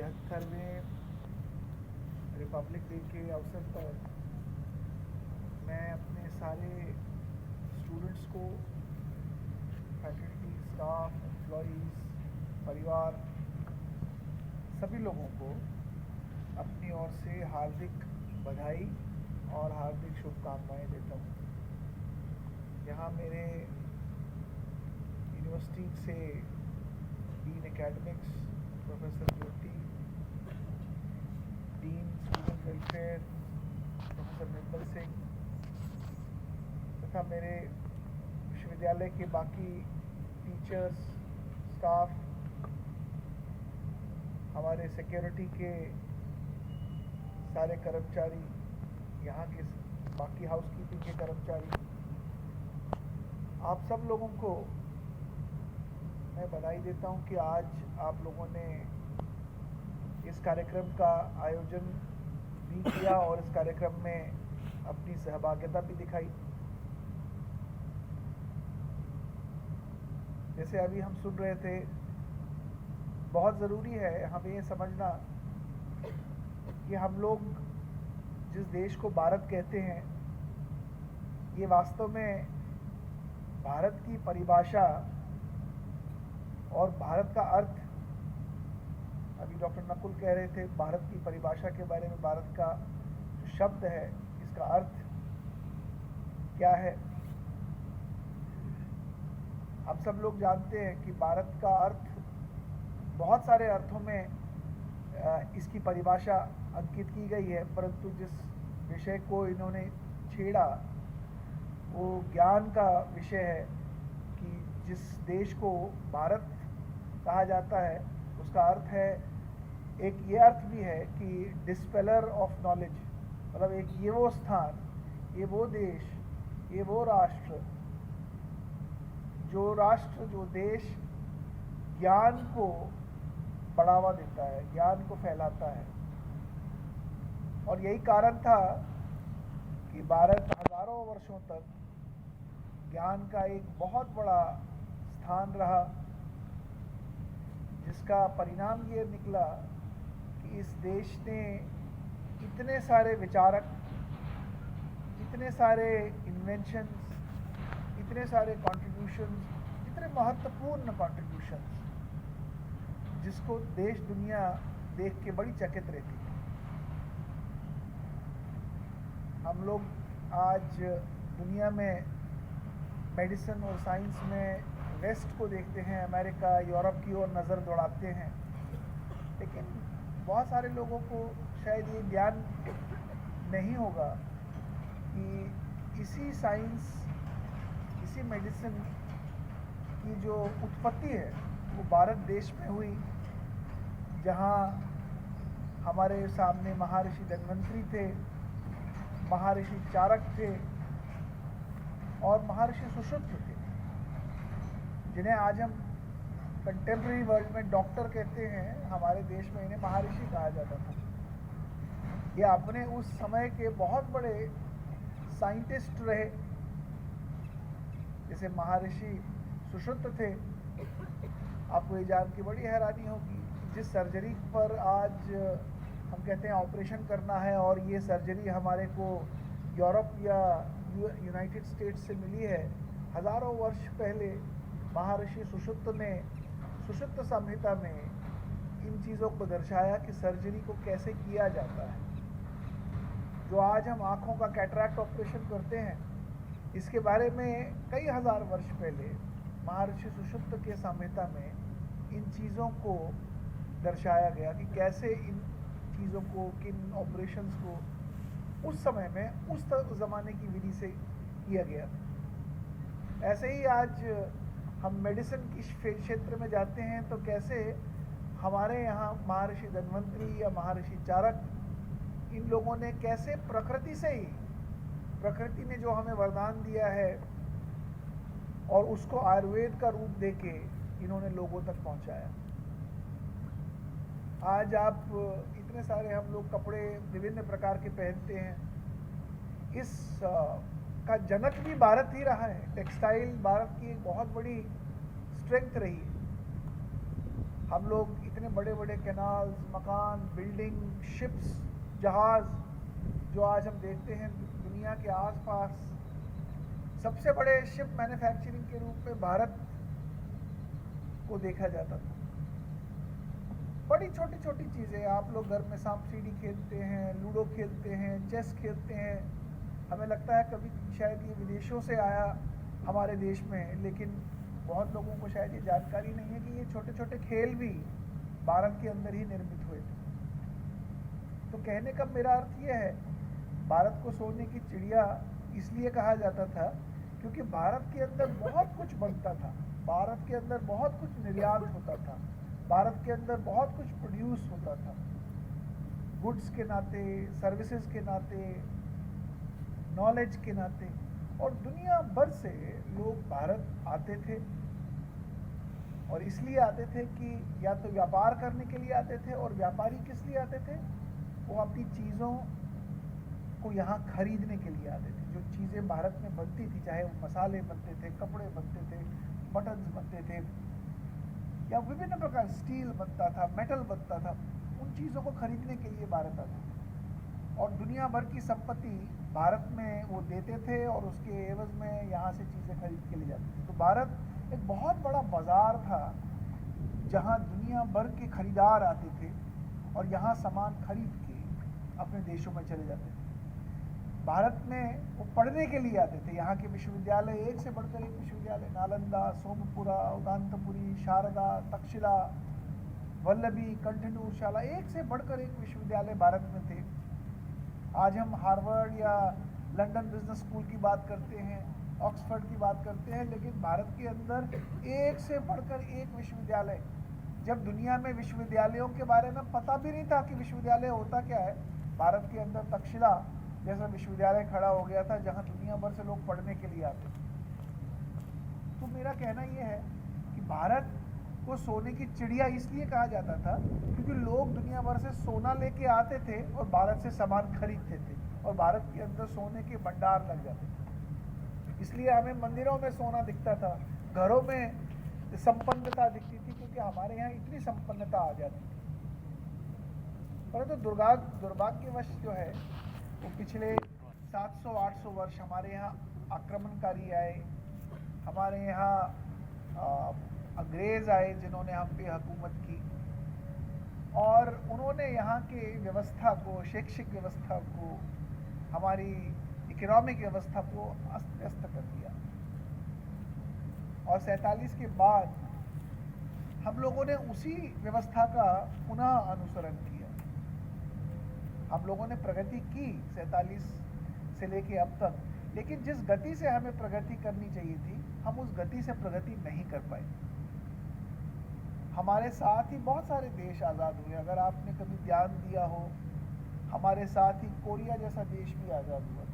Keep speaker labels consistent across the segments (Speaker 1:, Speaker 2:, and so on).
Speaker 1: 73वें Republic day के अवसर पर मैं अपने सारे स्टूडेंट्स को, फैकल्टी, स्टाफ, एम्प्लॉयज़, परिवार, सभी लोगों को अपनी ओर से हार्दिक बधाई और हार्दिक शुभकामनाएं देता हूँ। यहाँ मेरे यूनिवर्सिटी से डीन एकेडमिक्स प्रोफेसर ज्योति, dean student welfare professor Nirmal Singh तथा मेरे विश्वविद्यालय के बाकी टीचर्स, स्टाफ, हमारे सिक्योरिटी के सारे कर्मचारी, यहाँ के बाकी हाउसकीपिंग के कर्मचारी, आप सब लोगों को मैं बधाई देता हूँ कि आज आप लोगों ने इस कार्यक्रम का आयोजन भी किया और इस कार्यक्रम में अपनी सहभागिता भी दिखाई। जैसे अभी हम सुन रहे थे, बहुत ज़रूरी है हमें ये समझना कि हम लोग जिस देश को भारत कहते हैं, ये वास्तव में भारत की परिभाषा और भारत का अर्थ, अभी डॉक्टर नकुल कह रहे थे भारत की परिभाषा के बारे में, भारत का जो शब्द है इसका अर्थ क्या है। हम सब लोग जानते हैं कि भारत का अर्थ बहुत सारे अर्थों में इसकी परिभाषा अंकित की गई है, परंतु जिस विषय को इन्होंने छेड़ा वो ज्ञान का विषय है कि जिस देश को भारत कहा जाता है उसका अर्थ है, एक ये अर्थ भी है कि डिस्पेलर ऑफ नॉलेज, मतलब एक ये वो स्थान, ये वो देश, ये वो राष्ट्र, जो देश ज्ञान को बढ़ावा देता है, ज्ञान को फैलाता है। और यही कारण था कि भारत हजारों वर्षों तक ज्ञान का एक बहुत बड़ा स्थान रहा, जिसका परिणाम ये निकला कि इस देश ने इतने सारे विचारक, इतने सारे इन्वेंशंस, इतने सारे कॉन्ट्रीब्यूशंस, इतने महत्वपूर्ण कॉन्ट्रीब्यूशंस, जिसको देश दुनिया देख के बड़ी चकित रहती है। हम लोग आज दुनिया में मेडिसिन और साइंस में वेस्ट को देखते हैं, अमेरिका, यूरोप की ओर नज़र दौड़ाते हैं, लेकिन बहुत सारे लोगों को शायद ये ज्ञान नहीं होगा कि इसी साइंस, इसी मेडिसिन की जो उत्पत्ति है वो भारत देश में हुई, जहाँ हमारे सामने महर्षि धन्वंतरी थे, महर्षि चाणक्य थे और महर्षि सुश्रुत थे, जिन्हें आज हम कंटेम्प्रेरी वर्ल्ड में डॉक्टर कहते हैं। हमारे देश में इन्हें महर्षि कहा जाता था। ये अपने उस समय के बहुत बड़े साइंटिस्ट रहे। जैसे महर्षि सुश्रुत थे, आपको ये जान के बड़ी हैरानी होगी, जिस सर्जरी पर आज हम कहते हैं ऑपरेशन करना है और ये सर्जरी हमारे को यूरोप या यूनाइटेड स्टेट्स से मिली है, हज़ारों वर्ष पहले महर्षि सुश्रुत ने सुश्रुत संहिता में इन चीज़ों को दर्शाया कि सर्जरी को कैसे किया जाता है। जो आज हम आँखों का कैटरैक्ट ऑपरेशन करते हैं, इसके बारे में कई हज़ार वर्ष पहले महर्षि सुश्रुत के संहिता में इन चीज़ों को दर्शाया गया कि कैसे इन चीज़ों को, किन ऑपरेशंस को उस समय में उस ज़माने की विधि से किया गया था। ऐसे ही आज हम मेडिसिन की क्षेत्र में जाते हैं तो कैसे हमारे यहाँ महर्षि धन्वंतरी या महर्षि चाणक्य, इन लोगों ने कैसे प्रकृति से ही, प्रकृति ने जो हमें वरदान दिया है और उसको आयुर्वेद का रूप देके इन्होंने लोगों तक पहुँचाया। आज आप इतने सारे हम लोग कपड़े विभिन्न प्रकार के पहनते हैं, इस का जनक भी भारत ही रहा है। टेक्सटाइल भारत की एक बहुत बड़ी स्ट्रेंथ रही है। हम लोग इतने बड़े बड़े कैनाल्स, मकान, बिल्डिंग, शिप्स, जहाज़ जो आज हम देखते हैं दुनिया के आसपास, सबसे बड़े शिप मैन्युफैक्चरिंग के रूप में भारत को देखा जाता था। बड़ी छोटी छोटी चीज़ें, आप लोग घर में सांप सीढ़ी खेलते हैं, लूडो खेलते हैं, चेस खेलते हैं। हमें लगता है कभी शायद ये विदेशों से आया हमारे देश में, लेकिन बहुत लोगों को शायद ये जानकारी नहीं है कि ये छोटे छोटे खेल भी भारत के अंदर ही निर्मित हुए थे। तो कहने का मेरा अर्थ ये है, भारत को सोने की चिड़िया इसलिए कहा जाता था क्योंकि भारत के अंदर बहुत कुछ बनता था, भारत के अंदर बहुत कुछ निर्यात होता था, भारत के अंदर बहुत कुछ प्रोड्यूस होता था, गुड्स के नाते, सर्विसेज के नाते, नॉलेज के नाते। और दुनिया भर से लोग भारत आते थे, और इसलिए आते थे कि या तो व्यापार करने के लिए आते थे, और व्यापारी किस लिए आते थे, वो अपनी चीज़ों को यहाँ खरीदने के लिए आते थे। जो चीज़ें भारत में बनती थी, चाहे वो मसाले बनते थे, कपड़े बनते थे, बटन्स बनते थे, या विभिन्न प्रकार स्टील बनता था, मेटल बनता था, उन चीज़ों को खरीदने के लिए भारत आते थे। और दुनिया भर की संपत्ति भारत में वो देते थे, और उसके एवज में यहाँ से चीज़ें खरीद के ले जाते थे। तो भारत एक बहुत बड़ा बाज़ार था जहाँ दुनिया भर के खरीदार आते थे और यहाँ सामान खरीद के अपने देशों में चले जाते थे। भारत में वो पढ़ने के लिए आते थे। यहाँ के विश्वविद्यालय, एक से बढ़कर एक विश्वविद्यालय, नालंदा, सोमपुरा, उदांतपुरी, शारदा, तक्षशिला, वल्लभी, कंठनूर शाला, एक से बढ़कर एक विश्वविद्यालय भारत में थे। आज हम हार्वर्ड या लंदन बिजनेस स्कूल की बात करते हैं, ऑक्सफोर्ड की बात करते हैं, लेकिन भारत के अंदर एक से बढ़कर एक विश्वविद्यालय। जब दुनिया में विश्वविद्यालयों के बारे में पता भी नहीं था कि विश्वविद्यालय होता क्या है, भारत के अंदर तक्षशिला जैसा विश्वविद्यालय खड़ा हो गया था जहाँ दुनिया भर से लोग पढ़ने के लिए आते थे। तो मेरा कहना ये है कि भारत को सोने की चिड़िया इसलिए कहा जाता था क्योंकि लोग दुनिया भर से सोना लेके आते थे और भारत से सामान खरीदते थे, और भारत के अंदर सोने के भंडार लग जाते थे। इसलिए हमें मंदिरों में सोना दिखता था, घरों में संपन्नता दिखती थी, क्योंकि हमारे यहाँ इतनी संपन्नता आ जाती थी। परंतु दुर्भाग्यवश जो है वो पिछले 700-800 वर्ष हमारे यहाँ आक्रमणकारी आए, हमारे यहाँ अंग्रेज़ आए जिन्होंने हम पे हुकूमत की, और उन्होंने यहाँ के व्यवस्था को, शैक्षिक व्यवस्था को, हमारी इकोनॉमिक व्यवस्था को अस्त व्यस्त कर दिया। और 47 के बाद हम लोगों ने उसी व्यवस्था का पुनः अनुसरण किया। हम लोगों ने प्रगति की 47 से लेके अब तक, लेकिन जिस गति से हमें प्रगति करनी चाहिए थी, हम उस गति से प्रगति नहीं कर पाए। हमारे साथ ही बहुत सारे देश आज़ाद हुए। अगर आपने कभी ध्यान दिया हो, हमारे साथ ही कोरिया जैसा देश भी आज़ाद हुआ।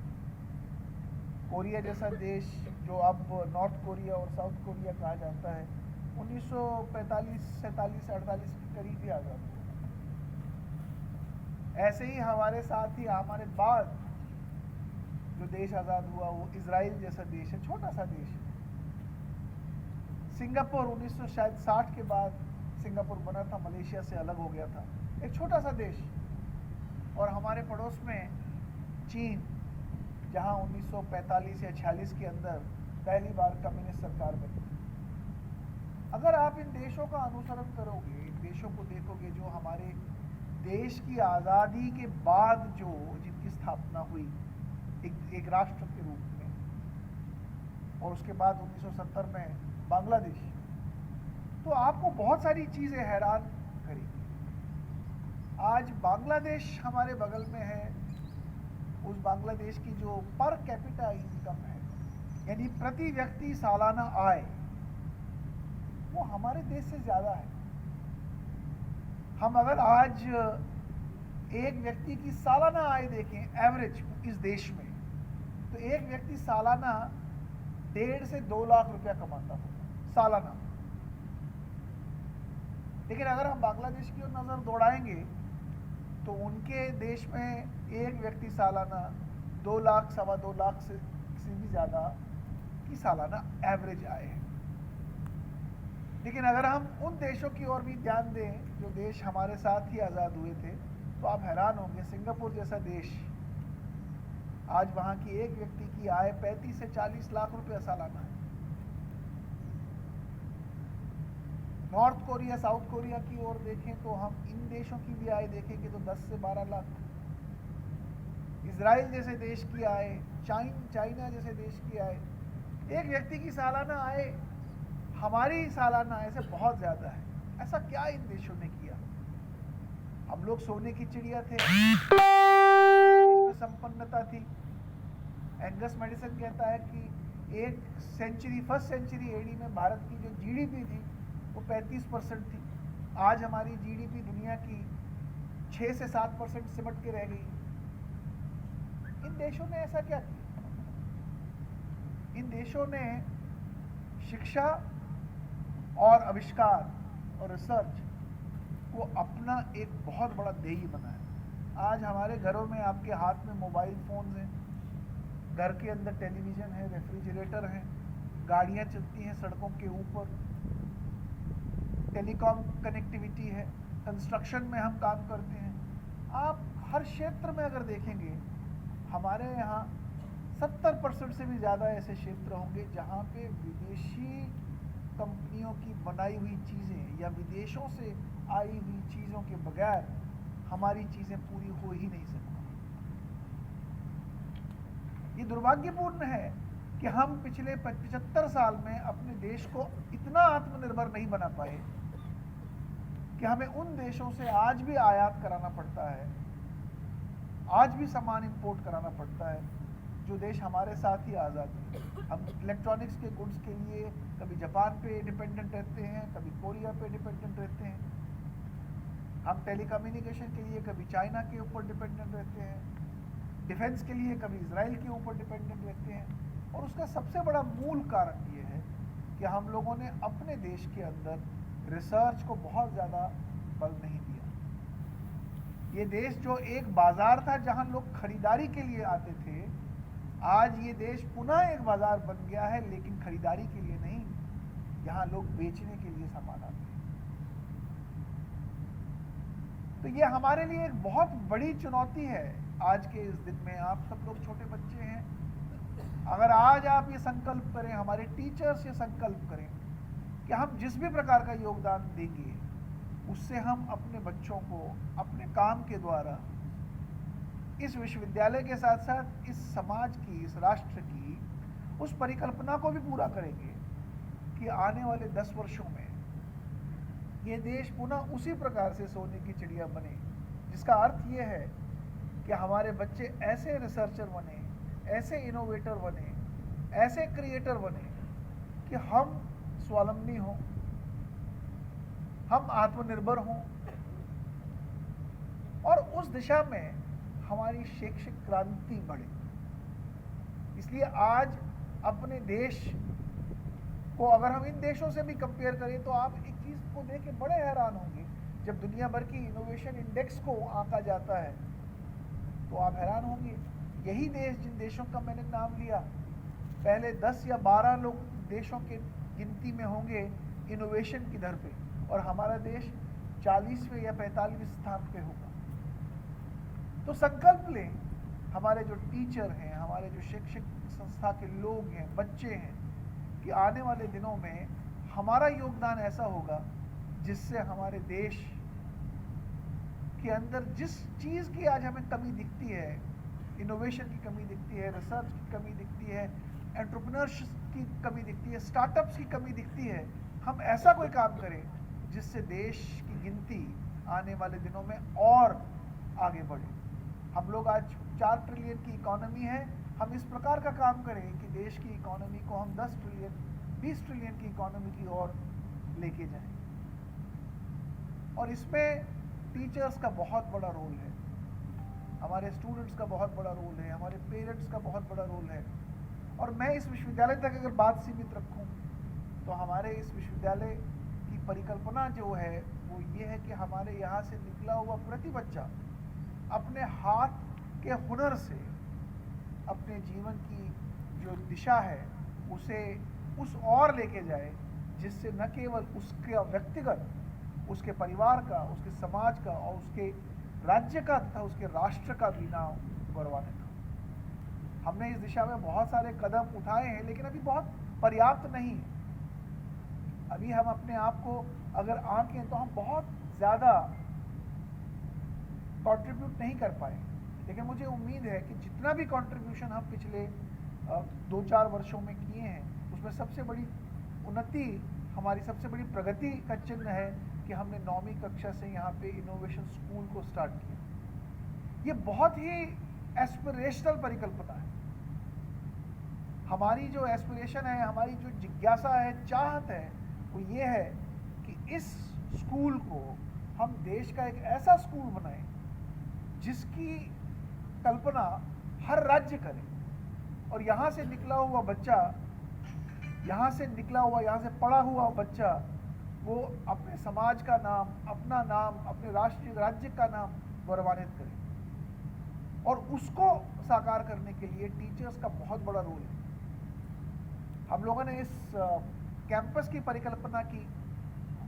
Speaker 1: कोरिया जैसा देश जो अब नॉर्थ कोरिया और साउथ कोरिया कहा जाता है, 1945, 47, 48 के करीब ही आज़ाद हुआ। ऐसे ही हमारे साथ ही हमारे बाद जो देश आज़ाद हुआ वो इजराइल जैसा देश है, छोटा सा देश है। सिंगापुर 1960 के बाद सिंगापुर बना था, मलेशिया से अलग हो गया था, एक छोटा सा देश। और हमारे पड़ोस में चीन, जहां 1945 या 46 के अंदर पहली बार कम्युनिस्ट सरकार बनी। अगर आप इन देशों का अनुसरण करोगे, इन देशों को देखोगे जो हमारे देश की आज़ादी के बाद जो जिनकी स्थापना हुई एक राष्ट्र के रूप में, और उसके बाद 1970 में बांग्लादेश, तो आपको बहुत सारी चीज़ें हैरान करेंगी। आज बांग्लादेश हमारे बगल में है, उस बांग्लादेश की जो पर कैपिटा इनकम है, यानी प्रति व्यक्ति सालाना आय, वो हमारे देश से ज़्यादा है। हम अगर आज एक व्यक्ति की सालाना आय देखें एवरेज इस देश में, तो एक व्यक्ति सालाना 1.5 से 2 लाख रुपया कमाता है सालाना। लेकिन अगर हम बांग्लादेश की ओर नज़र दौड़ाएंगे तो उनके देश में एक व्यक्ति सालाना 2 लाख, 2.25 लाख से भी ज़्यादा की सालाना एवरेज आय है। लेकिन अगर हम उन देशों की ओर भी ध्यान दें जो देश हमारे साथ ही आज़ाद हुए थे, तो आप हैरान होंगे, सिंगापुर जैसा देश, आज वहाँ की एक व्यक्ति की आय 35 से 40 लाख रुपया सालाना है। नॉर्थ कोरिया, साउथ कोरिया की ओर देखें तो हम इन देशों की भी आय देखेंगे तो 10 से 12 लाख। इजराइल जैसे देश की आय, चाइना जैसे देश की आय, एक व्यक्ति की सालाना आय हमारी सालाना आय से बहुत ज़्यादा है। ऐसा क्या इन देशों ने किया? हम लोग सोने की चिड़िया थे, संपन्नता थी। एंगस मेडिसन कहता है कि एक सेंचुरी, फर्स्ट सेंचुरी एडी में भारत की जो जीडीपी थी वो 35% थी। आज हमारी जीडीपी दुनिया की 6 से 7% सिमट के रह गई। इन देशों ने ऐसा क्या किया? इन देशों ने शिक्षा और आविष्कार और रिसर्च को अपना एक बहुत बड़ा ध्येय बनाया। आज हमारे घरों में आपके हाथ में मोबाइल फ़ोन्स हैं, घर के अंदर टेलीविज़न है, रेफ्रिजरेटर हैं, गाड़ियाँ चलती हैं सड़कों के ऊपर, टेलीकॉम कनेक्टिविटी है, कंस्ट्रक्शन में हम काम करते हैं। आप हर क्षेत्र में अगर देखेंगे, हमारे यहाँ 70% से भी ज़्यादा ऐसे क्षेत्र होंगे जहाँ पे विदेशी कंपनियों की बनाई हुई चीज़ें या विदेशों से आई हुई चीज़ों के बगैर हमारी चीज़ें पूरी हो ही नहीं सकती। ये दुर्भाग्यपूर्ण है कि हम पिछले 75 साल में अपने देश को इतना आत्मनिर्भर नहीं बना पाए कि हमें उन देशों से आज भी आयात कराना पड़ता है, आज भी सामान इंपोर्ट कराना पड़ता है जो देश हमारे साथ ही आज़ाद है। हम इलेक्ट्रॉनिक्स के गुड्स के लिए कभी जापान पे डिपेंडेंट रहते हैं, कभी कोरिया पे डिपेंडेंट रहते हैं। हम टेलीकम्युनिकेशन के लिए कभी चाइना के ऊपर डिपेंडेंट रहते हैं, डिफेंस के लिए कभी इजराइल के ऊपर डिपेंडेंट रहते हैं। और उसका सबसे बड़ा मूल कारण ये है कि हम लोगों ने अपने देश के अंदर रिसर्च को बहुत ज़्यादा बल नहीं दिया। ये देश जो एक बाज़ार था जहाँ लोग खरीदारी के लिए आते थे, आज ये देश पुनः एक बाज़ार बन गया है, लेकिन खरीदारी के लिए नहीं, यहाँ लोग बेचने के लिए सामान आते हैं। तो ये हमारे लिए एक बहुत बड़ी चुनौती है आज के इस दिन में। आप सब लोग छोटे बच्चे हैं, अगर आज आप ये संकल्प करें, हमारे टीचर्स ये संकल्प करें कि हम जिस भी प्रकार का योगदान देंगे उससे हम अपने बच्चों को अपने काम के द्वारा इस विश्वविद्यालय के साथ साथ इस समाज की, इस राष्ट्र की उस परिकल्पना को भी पूरा करेंगे कि आने वाले 10 वर्षों में ये देश पुनः उसी प्रकार से सोने की चिड़िया बने, जिसका अर्थ ये है कि हमारे बच्चे ऐसे रिसर्चर बने, ऐसे इनोवेटर बने, ऐसे क्रिएटर बने कि हम स्वावलंबी हों, हम आत्मनिर्भर हों और उस दिशा में हमारी शैक्षिक क्रांति बढ़े। इसलिए आज अपने देश को अगर हम इन देशों से भी कंपेयर करें तो आप एक चीज़ को देख के बड़े हैरान होंगे। जब दुनिया भर की इनोवेशन इंडेक्स को आंका जाता है तो आप हैरान होंगे। यही देश, जिन देशों का मैंने नाम लिया, पहले 10 या 12 लोग देशों के गिनती में होंगे इनोवेशन की दर पे, और हमारा देश 40वें या 45वें स्थान पे होगा। तो संकल्प लें, हमारे जो टीचर हैं, हमारे जो शैक्षिक संस्था के लोग हैं, बच्चे हैं, कि आने वाले दिनों में हमारा योगदान ऐसा होगा जिससे हमारे देश के अंदर जिस चीज़ की आज हमें कमी दिखती है, इनोवेशन की कमी दिखती है, रिसर्च की कमी दिखती है, एंटरप्रेन्योरशिप की कमी दिखती है, स्टार्टअप्स की कमी दिखती है, हम ऐसा कोई काम करें जिससे देश की गिनती आने वाले दिनों में और आगे बढ़े। हम लोग आज 4 ट्रिलियन की इकोनॉमी है, हम इस प्रकार का काम करें कि देश की इकोनॉमी को हम 10 ट्रिलियन 20 ट्रिलियन की इकोनॉमी की ओर लेके जाएं। और इसमें टीचर्स का बहुत बड़ा रोल है, हमारे स्टूडेंट्स का बहुत बड़ा रोल है, हमारे पेरेंट्स का बहुत बड़ा रोल है। और मैं इस विश्वविद्यालय तक अगर बात सीमित रखूं तो हमारे इस विश्वविद्यालय की परिकल्पना जो है वो ये है कि हमारे यहाँ से निकला हुआ प्रति बच्चा अपने हाथ के हुनर से अपने जीवन की जो दिशा है उसे उस ओर लेके जाए जिससे न केवल उसके व्यक्तिगत, उसके परिवार का, उसके समाज का और उसके राज्य का तथा उसके राष्ट्र का भी नाम गौरवान्वित हो। हमने इस दिशा में बहुत सारे कदम उठाए हैं, लेकिन अभी बहुत पर्याप्त नहीं है। अभी हम अपने आप को अगर आंकें तो हम बहुत ज़्यादा कंट्रीब्यूट नहीं कर पाए, लेकिन मुझे उम्मीद है कि जितना भी कंट्रीब्यूशन हम पिछले 2-4 वर्षों में किए हैं, उसमें सबसे बड़ी उन्नति, हमारी सबसे बड़ी प्रगति का चिन्ह है कि हमने 9वीं कक्षा से यहाँ पे इनोवेशन स्कूल को स्टार्ट किया। ये बहुत ही एस्पिरेशनल परिकल्पना है। हमारी जो एस्पिरेशन है, हमारी जो जिज्ञासा है, चाहत है, वो ये है कि इस स्कूल को हम देश का एक ऐसा स्कूल बनाएं जिसकी कल्पना हर राज्य करे, और यहाँ से निकला हुआ बच्चा, यहाँ से पढ़ा हुआ बच्चा वो अपने समाज का नाम, अपना नाम, अपने राज्य का नाम गौरवान्वित करे। और उसको साकार करने के लिए टीचर्स का बहुत बड़ा रोल है। हम लोगों ने इस कैंपस की परिकल्पना की,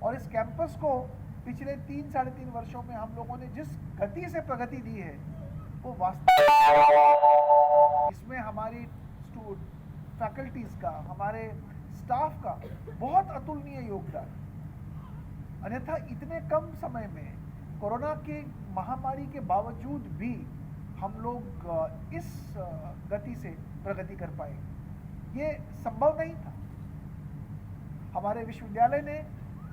Speaker 1: और इस कैंपस को पिछले 3-3.5 वर्षों में हम लोगों ने जिस गति से प्रगति दी है, वो वास्तव इसमें हमारी फैकल्टीज का, हमारे स्टाफ का बहुत अतुलनीय योगदान। अन्यथा इतने कम समय में कोरोना की महामारी के बावजूद भी हम लोग इस गति से प्रगति कर पाए, ये संभव नहीं था। हमारे विश्वविद्यालय ने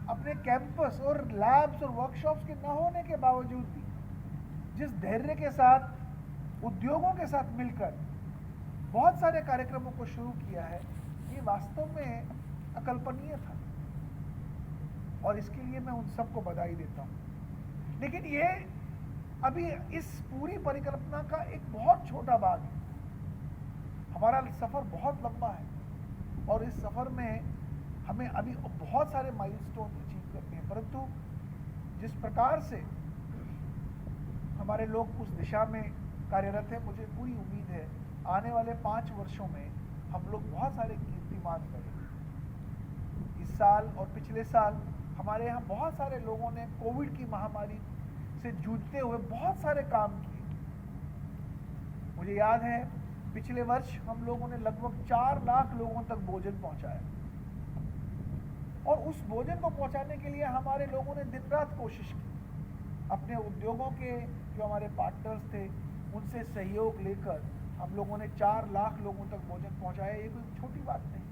Speaker 1: अपने कैंपस और लैब्स और वर्कशॉप्स के न होने के बावजूद भी जिस धैर्य के साथ उद्योगों के साथ मिलकर बहुत सारे कार्यक्रमों को शुरू किया है, ये वास्तव में अकल्पनीय था, और इसके लिए मैं उन सबको बधाई देता हूँ। लेकिन ये अभी इस पूरी परिकल्पना का एक बहुत छोटा भाग है। हमारा सफ़र बहुत लंबा है, और इस सफ़र में हमें अभी बहुत सारे माइलस्टोन अचीव करते हैं, परंतु जिस प्रकार से हमारे लोग उस दिशा में कार्यरत हैं, मुझे पूरी उम्मीद है आने वाले 5 वर्षों में हम लोग बहुत सारे कीर्तिमान करेंगे। इस साल और पिछले साल हमारे यहाँ बहुत सारे लोगों ने कोविड की महामारी से जूझते हुए बहुत सारे काम किए। मुझे याद है पिछले वर्ष हम लोगों ने लगभग 4 लाख लोगों तक भोजन पहुंचाया, और उस भोजन को पहुंचाने के लिए हमारे लोगों ने दिन रात कोशिश की। अपने उद्योगों के जो हमारे पार्टनर्स थे, उनसे सहयोग लेकर हम लोगों ने 4 लाख लोगों तक भोजन पहुंचाया। ये कोई छोटी बात नहीं।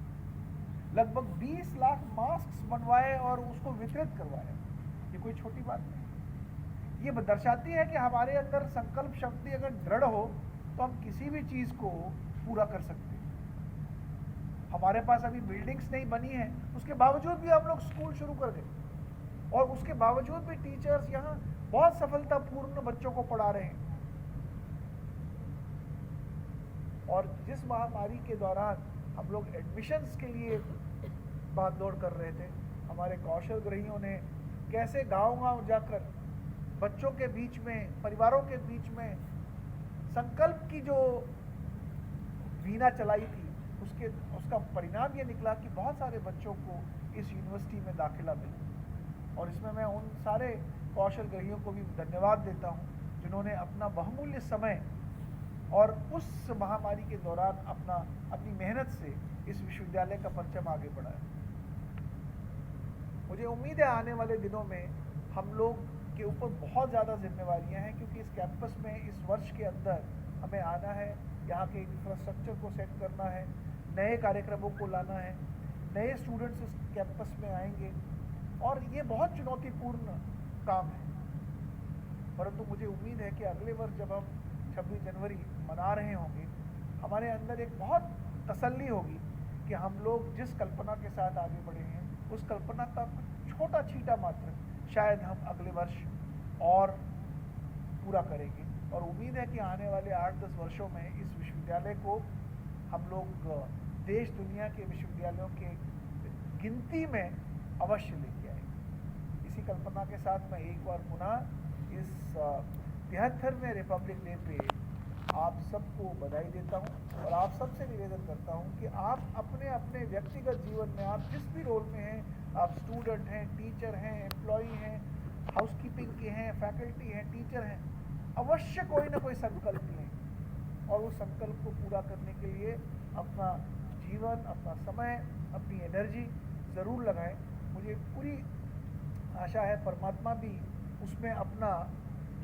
Speaker 1: लगभग 20 लाख मास्क बनवाए और उसको वितरित करवाया, ये कोई छोटी बात नहीं। ये दर्शाती है कि हमारे अंदर संकल्प शक्ति अगर दृढ़ हो तो हम किसी भी चीज़ को पूरा कर सकते हैं। हमारे पास अभी बिल्डिंग्स नहीं बनी है, उसके बावजूद भी हम लोग स्कूल शुरू कर गए, और उसके बावजूद भी टीचर्स यहाँ बहुत सफलतापूर्ण बच्चों को पढ़ा रहे हैं। और जिस महामारी के दौरान हम लोग एडमिशन्स के लिए भाग दौड़ कर रहे थे, हमारे कौशल ग्रहियों ने कैसे गांव-गांव जाकर बच्चों के बीच में, परिवारों के बीच में संकल्प की जो वीणा चलाई थी, उसका परिणाम ये निकला कि बहुत सारे बच्चों को इस यूनिवर्सिटी में दाखिला मिला। और इसमें मैं उन सारे कौशल ग्रहियों को भी धन्यवाद देता हूँ जिन्होंने अपना बहुमूल्य समय और उस महामारी के दौरान अपनी मेहनत से इस विश्वविद्यालय का परचम आगे बढ़ाया। मुझे उम्मीद है आने वाले दिनों में हम लोग के ऊपर बहुत ज़्यादा जिम्मेवारियां हैं, क्योंकि इस कैंपस में इस वर्ष के अंदर हमें आना है, यहाँ के इंफ्रास्ट्रक्चर को सेट करना है, नए कार्यक्रमों को लाना है, नए स्टूडेंट्स इस कैंपस में आएंगे, और ये बहुत चुनौतीपूर्ण काम है। परंतु मुझे उम्मीद है कि अगले वर्ष जब हम 26 जनवरी मना रहे होंगे, हमारे अंदर एक बहुत तसल्ली होगी कि हम लोग जिस कल्पना के साथ आगे बढ़े हैं, उस कल्पना का छोटा छींटा मात्र शायद हम अगले वर्ष और पूरा करेंगे। और उम्मीद है कि आने वाले 8-10 वर्षों में इस विश्वविद्यालय को हम लोग देश दुनिया के विश्वविद्यालयों के गिनती में अवश्य लेके आएंगे। इसी कल्पना के साथ मैं एक बार पुनः इस 73वें रिपब्लिक डे पे आप सबको बधाई देता हूँ और आप सबसे निवेदन करता हूँ कि आप अपने अपने व्यक्तिगत जीवन में आप जिस भी रोल में हैं, आप स्टूडेंट हैं, टीचर हैं, एम्प्लॉई हैं, हाउसकीपिंग के हैं, फैकल्टी हैं, टीचर हैं, अवश्य कोई ना कोई संकल्प लें और उस संकल्प को पूरा करने के लिए अपना जीवन, अपना समय, अपनी एनर्जी ज़रूर लगाएं। मुझे पूरी आशा है परमात्मा भी उसमें अपना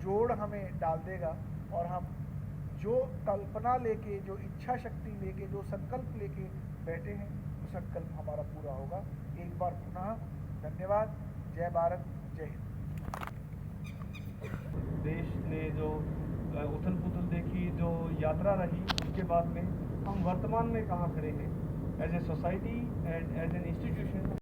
Speaker 1: जोड़ हमें डाल देगा और हम जो कल्पना लेके, जो इच्छा शक्ति लेके, जो संकल्प लेके बैठे हैं, वो संकल्प हमारा पूरा होगा। एक बार पुनः धन्यवाद। जय भारत, जय हिंद।
Speaker 2: देश ने जो उथल पुथल देखी, जो यात्रा रही, उसके बाद में हम वर्तमान में कहाँ खड़े हैं as a society and as an institution.